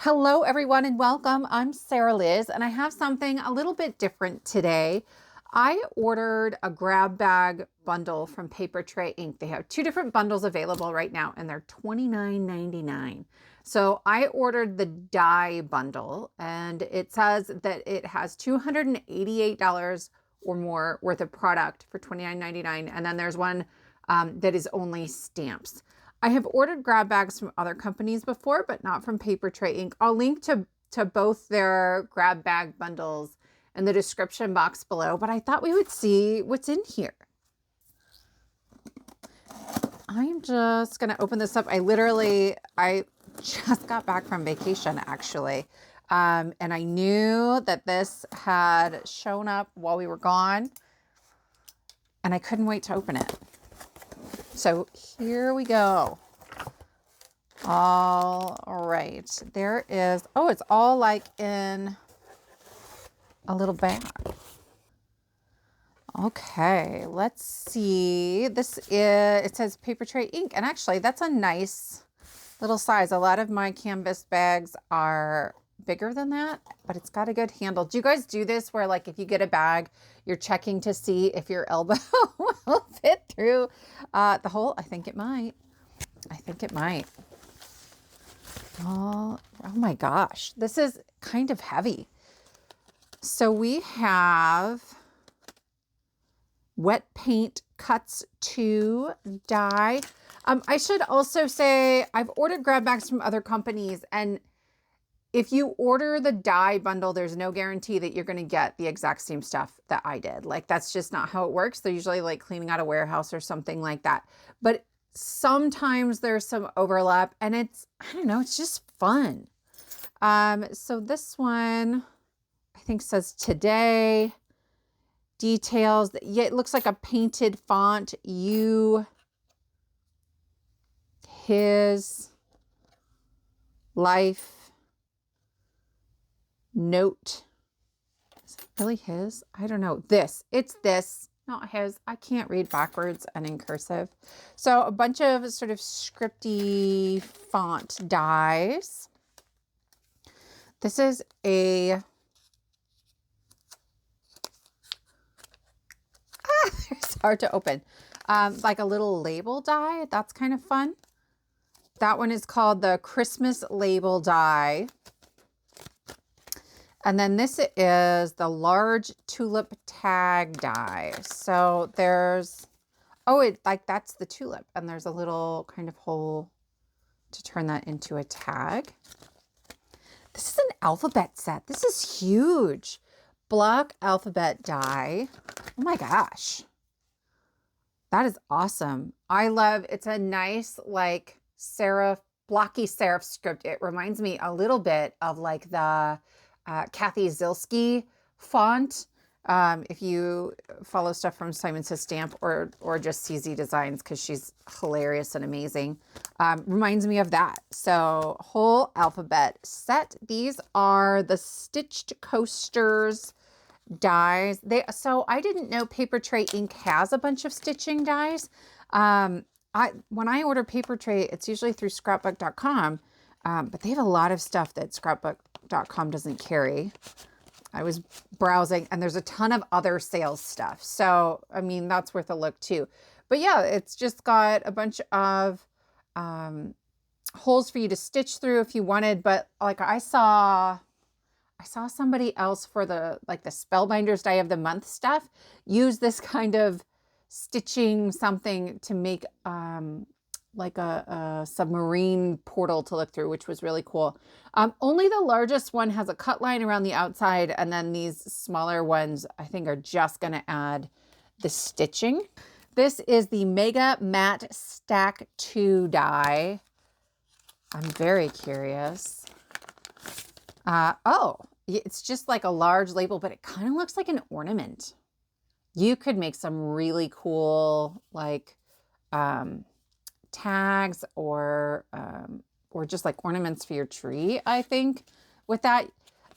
Hello everyone and welcome. I'm Sarah Liz and I have something a little bit different today. I ordered a grab bag bundle from Papertrey Inc. They have two different bundles available right now and they're $29.99. So I ordered the die bundle and it says that it has $288 or more worth of product for $29.99. And then there's one that is only stamps. I have ordered grab bags from other companies before, but not from Papertrey Inc. I'll link to both their grab bag bundles in the description box below, but I thought we would see what's in here. I'm just going to open this up. I just got back from vacation actually. And I knew that this had shown up while we were gone and I couldn't wait to open it. So here we go. All right. There is, oh, it's all like in a little bag. Okay, let's see. This is, it says Papertrey Inc. And actually that's a nice little size. A lot of my canvas bags are bigger than that, but it's got a good handle. Do you guys do this where like if you get a bag, you're checking to see if your elbow will fit through the hole? I think it might. I think it might. Oh my gosh. This is kind of heavy. So we have wet paint cuts to die. I should also say I've ordered grab bags from other companies, and if you order the die bundle, there's no guarantee that you're going to get the exact same stuff that I did. Like that's just not how it works. They're usually like cleaning out a warehouse or something like that. But sometimes there's some overlap and it's, I don't know, it's just fun. So this one I think says today, details. Yeah, it looks like a painted font. You, his, life, note. Is it really his? I don't know. This. It's this, not his. I can't read backwards and in cursive. So a bunch of sort of scripty font dies. This is a... it's hard to open. Like a little label die. That's kind of fun. That one is called the Christmas label die. And then this is the large tulip tag die. So there's, oh, it like that's the tulip. And there's a little kind of hole to turn that into a tag. This is an alphabet set. This is huge. Block alphabet die. Oh my gosh. That is awesome. I love, it's a nice like serif, blocky serif script. It reminds me a little bit of like the Kathy Zilski font. If you follow stuff from Simon Says Stamp or just CZ Designs, because she's hilarious and amazing. Reminds me of that. So whole alphabet set. These are the stitched coasters dies. So I didn't know Papertrey Inc. has a bunch of stitching dies. When I order Papertrey, it's usually through scrapbook.com. But they have a lot of stuff that scrapbook.com doesn't carry. I was browsing and there's a ton of other sales stuff. So, I mean, that's worth a look too. But yeah, it's just got a bunch of holes for you to stitch through if you wanted. But like I saw somebody else for the Spellbinders Die of the Month stuff use this kind of stitching something to make like a submarine portal to look through, which was really cool. Only the largest one has a cut line around the outside, and then these smaller ones I think are just going to add the stitching. This is the Mega Matte Stack 2 die. I'm very curious. Oh, it's just like a large label, but it kind of looks like an ornament. You could make some really cool like tags or just like ornaments for your tree, I think, with that.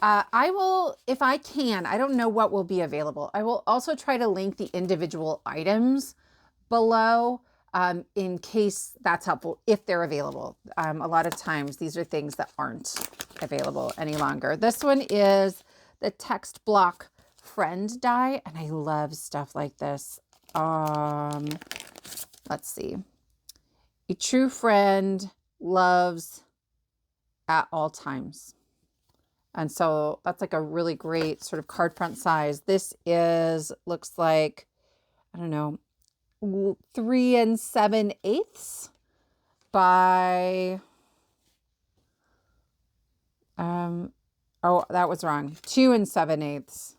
I will, if I can, I don't know what will be available. I will also try to link the individual items below. in case that's helpful, if they're available. A lot of times these are things that aren't available any longer. This one is the text block friend die, and I love stuff like this. Let's see. A true friend loves at all times. And so that's like a really great sort of card front size. This looks like, I don't know, 3 7/8 by, oh, that was wrong. 2 7/8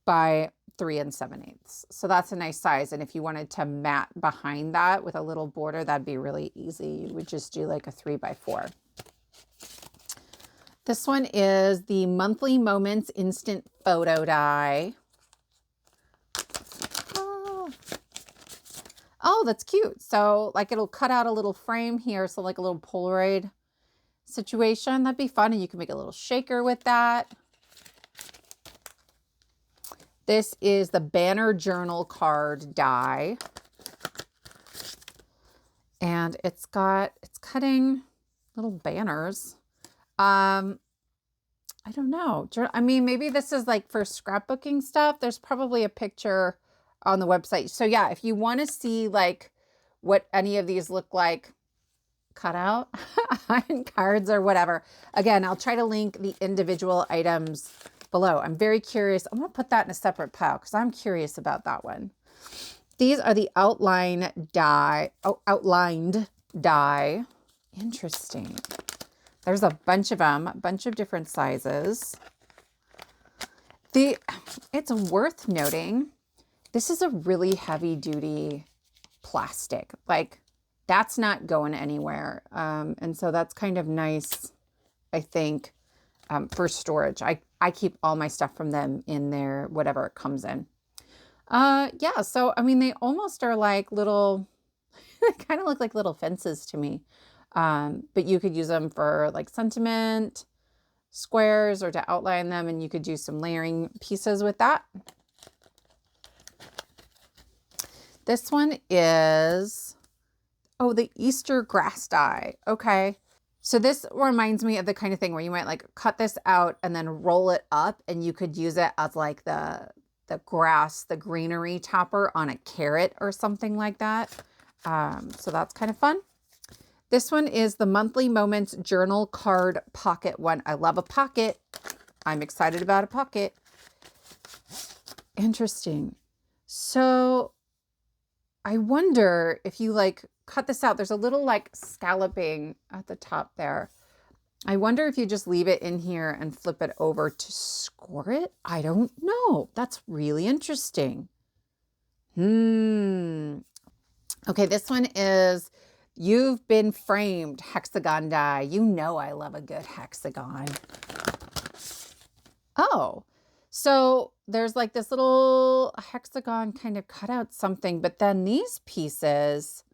by 3 7/8. So that's a nice size. And if you wanted to mat behind that with a little border, that'd be really easy. You would just do like a 3 by 4. This one is the Monthly Moments Instant Photo Die. Oh, that's cute. So like it'll cut out a little frame here. So like a little Polaroid situation. That'd be fun. And you can make a little shaker with that. This is the Banner Journal Card Die. And it's cutting little banners. I don't know. I mean, maybe this is like for scrapbooking stuff. There's probably a picture on the website. So yeah, if you want to see like what any of these look like cut out on cards or whatever, again, I'll try to link the individual items below. I'm very curious. I'm going to put that in a separate pile because I'm curious about that one. These are the outlined die. Interesting. There's a bunch of them, a bunch of different sizes. It's worth noting, this is a really heavy duty plastic. Like that's not going anywhere. And so that's kind of nice, I think, for storage. I keep all my stuff from them in there, whatever it comes in. Yeah, so I mean, they almost are like little, they kind of look like little fences to me. But you could use them for like sentiment, squares, or to outline them, and you could do some layering pieces with that. This one is, oh, the Easter grass die. Okay. So this reminds me of the kind of thing where you might like cut this out and then roll it up, and you could use it as like the grass, the greenery topper on a carrot or something like that. So that's kind of fun. This one is the Monthly Moments Journal Card Pocket one. I love a pocket. I'm excited about a pocket. Interesting. So I wonder if you like cut this out, there's a little like scalloping at the top there. I wonder if you just leave it in here and flip it over to score it. I don't know. That's really interesting. Okay, this one is You've Been Framed hexagon die. You know I love a good hexagon. Oh, so there's like this little hexagon kind of cut out something, but then these pieces,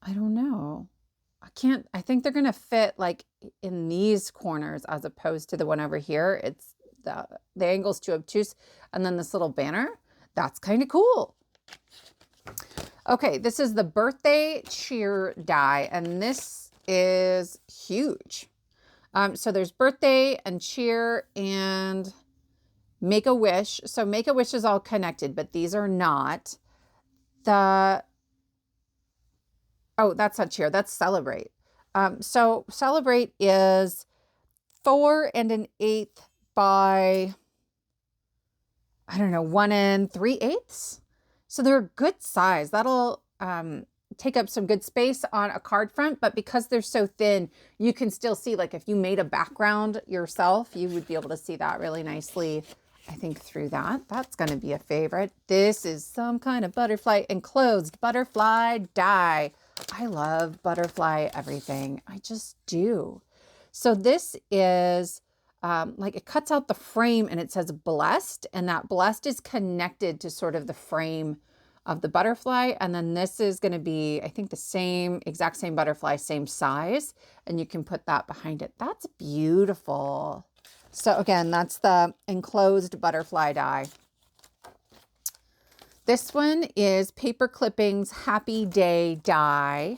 I don't know. I think they're going to fit like in these corners as opposed to the one over here. It's the angle's too obtuse. And then this little banner, that's kind of cool. Okay, this is the Birthday Cheer die, and this is huge. So there's birthday and cheer and make a wish. So make a wish is all connected, but these are not. Oh, that's not cheer, that's celebrate. So celebrate is 4 1/8 by, I don't know, 1 3/8. So they're a good size. That'll take up some good space on a card front, but because they're so thin, you can still see, like if you made a background yourself, you would be able to see that really nicely, I think, through that. That's going to be a favorite. This is some kind of butterfly, enclosed butterfly die. I love butterfly everything. I just do. So this is like it cuts out the frame and it says blessed, and that blessed is connected to sort of the frame of the butterfly. And then this is going to be, I think, the exact same butterfly, same size, and you can put that behind it. That's beautiful. So again, that's the enclosed butterfly die. This one is Paper Clippings Happy Day Die.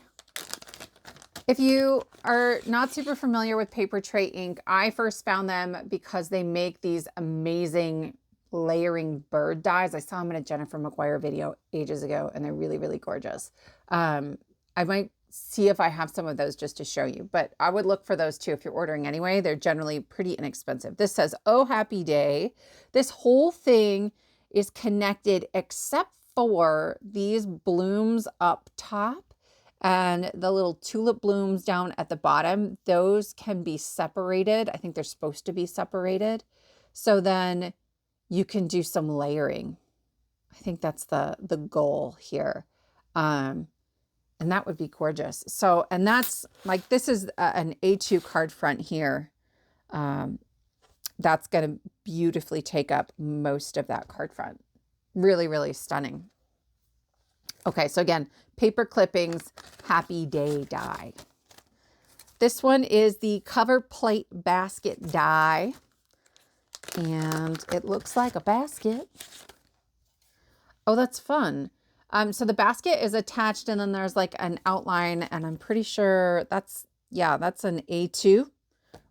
If you are not super familiar with Papertrey ink, I first found them because they make these amazing layering bird dies. I saw them in a Jennifer McGuire video ages ago, and they're really, really gorgeous. I might see if I have some of those just to show you, but I would look for those too if you're ordering anyway. They're generally pretty inexpensive. This says, "Oh, happy day." This whole thing is connected except for these blooms up top and the little tulip blooms down at the bottom. Those can be separated. I think they're supposed to be separated. So then you can do some layering. I think that's the goal here. And that would be gorgeous. So, and that's like, this is an A2 card front here. That's going to beautifully take up most of that card front. Really, really stunning. Okay, so again, Paper Clippings Happy Day Die. This one is the Cover Plate Basket Die, and it looks like a basket. Oh, that's fun. So the basket is attached, and then there's like an outline, and I'm pretty sure that's an A2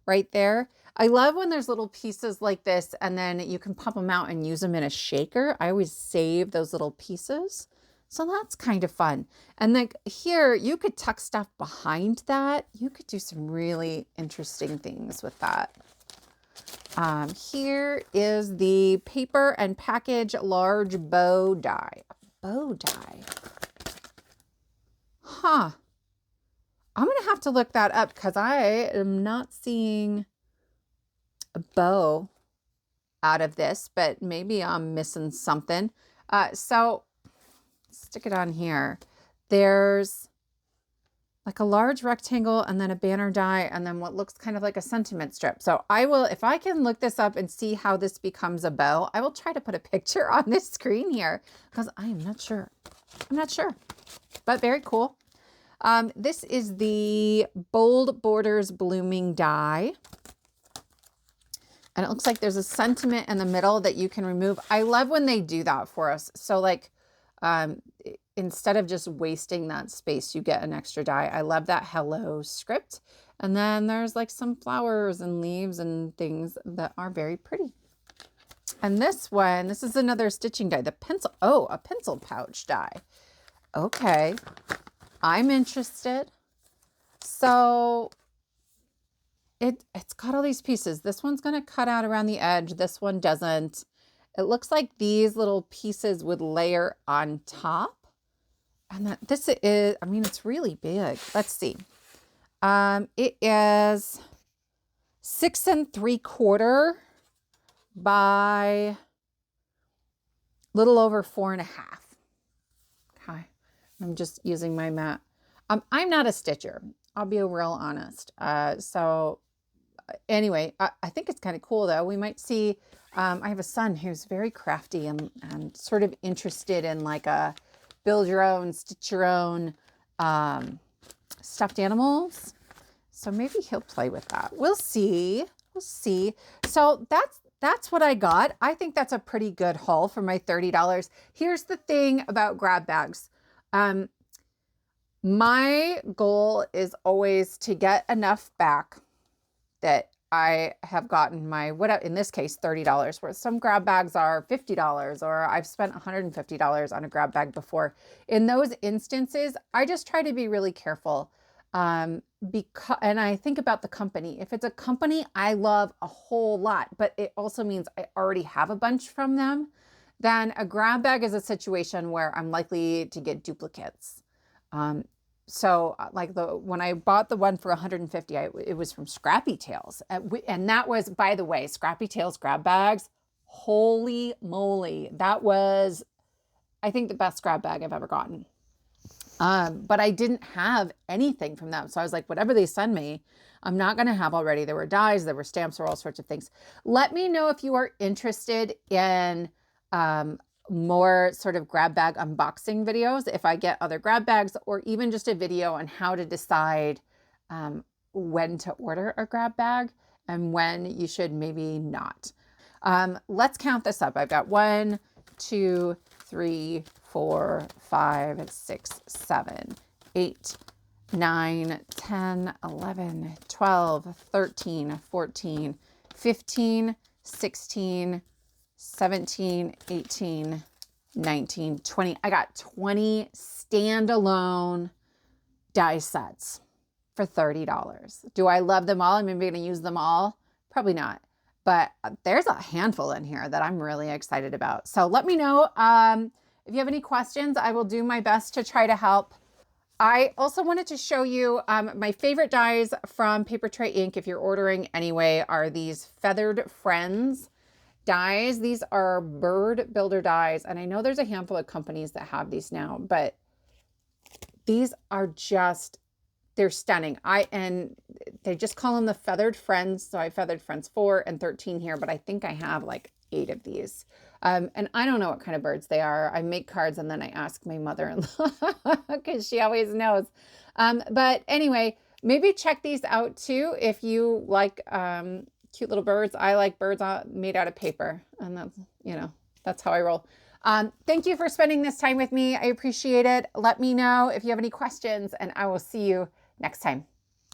right there. I love when there's little pieces like this, and then you can pop them out and use them in a shaker. I always save those little pieces. So that's kind of fun. And then here, you could tuck stuff behind that. You could do some really interesting things with that. Here is the Paper and Package Large Bow Die. A bow die. Huh. I'm going to have to look that up because I am not seeing a bow out of this, but maybe I'm missing something. So stick it on here. There's like a large rectangle and then a banner die and then what looks kind of like a sentiment strip. So I will, if I can look this up and see how this becomes a bow, I will try to put a picture on this screen here because I am not sure. I'm not sure, but very cool. This is the Bold Borders Blooming Die. And it looks like there's a sentiment in the middle that you can remove. I love when they do that for us. So like, instead of just wasting that space, you get an extra die. I love that hello script. And then there's like some flowers and leaves and things that are very pretty. And this one, this is another stitching die, the pencil. Oh, a pencil pouch die. Okay, I'm interested. So it's got all these pieces. This one's going to cut out around the edge. This one doesn't. It looks like these little pieces would layer on top. And that this is, I mean, it's really big. Let's see. It is 6 3/4 by little over 4 1/2. Okay. I'm just using my mat. I'm not a stitcher. I'll be real honest. So anyway, I think it's kind of cool though. We might see, I have a son who's very crafty and sort of interested in like a build your own, stitch your own stuffed animals. So maybe he'll play with that. We'll see. We'll see. So that's what I got. I think that's a pretty good haul for my $30. Here's the thing about grab bags. My goal is always to get enough back that I have gotten my, what in this case, $30 worth. Some grab bags are $50 or I've spent $150 on a grab bag before. In those instances, I just try to be really careful because, and I think about the company. If it's a company I love a whole lot, but it also means I already have a bunch from them, then a grab bag is a situation where I'm likely to get duplicates. So like when I bought the one for $150, it was from Scrappy Tails. And that was, by the way, Scrappy Tails grab bags. Holy moly. That was, I think, the best grab bag I've ever gotten. But I didn't have anything from them. So I was like, whatever they send me, I'm not going to have already. There were dies, there were stamps, there were all sorts of things. Let me know if you are interested in more sort of grab bag unboxing videos, if I get other grab bags, or even just a video on how to decide when to order a grab bag and when you should maybe not. Let's count this up. I've got 1, 2, 3, 4, 5, 6, 7, 8, 9, 10, 11, 12, 13, 14, 15, 16, 17, 18, 19, 20. I got 20 standalone die sets for $30. Do I love them all? I'm maybe going to use them all. Probably not. But there's a handful in here that I'm really excited about. So let me know if you have any questions. I will do my best to try to help. I also wanted to show you my favorite dies from Papertrey Inc. If you're ordering anyway, are these Feathered Friends dies. These are bird builder dies. And I know there's a handful of companies that have these now, but these are just, they're stunning. And they just call them the Feathered Friends. So I Feathered Friends 4 and 13 here, but I think I have like 8 of these. And I don't know what kind of birds they are. I make cards and then I ask my mother-in-law because she always knows. But anyway, maybe check these out too if you like cute little birds. I like birds made out of paper, and that's, you know, that's how I roll. Thank you for spending this time with me. I appreciate it. Let me know if you have any questions, and I will see you next time.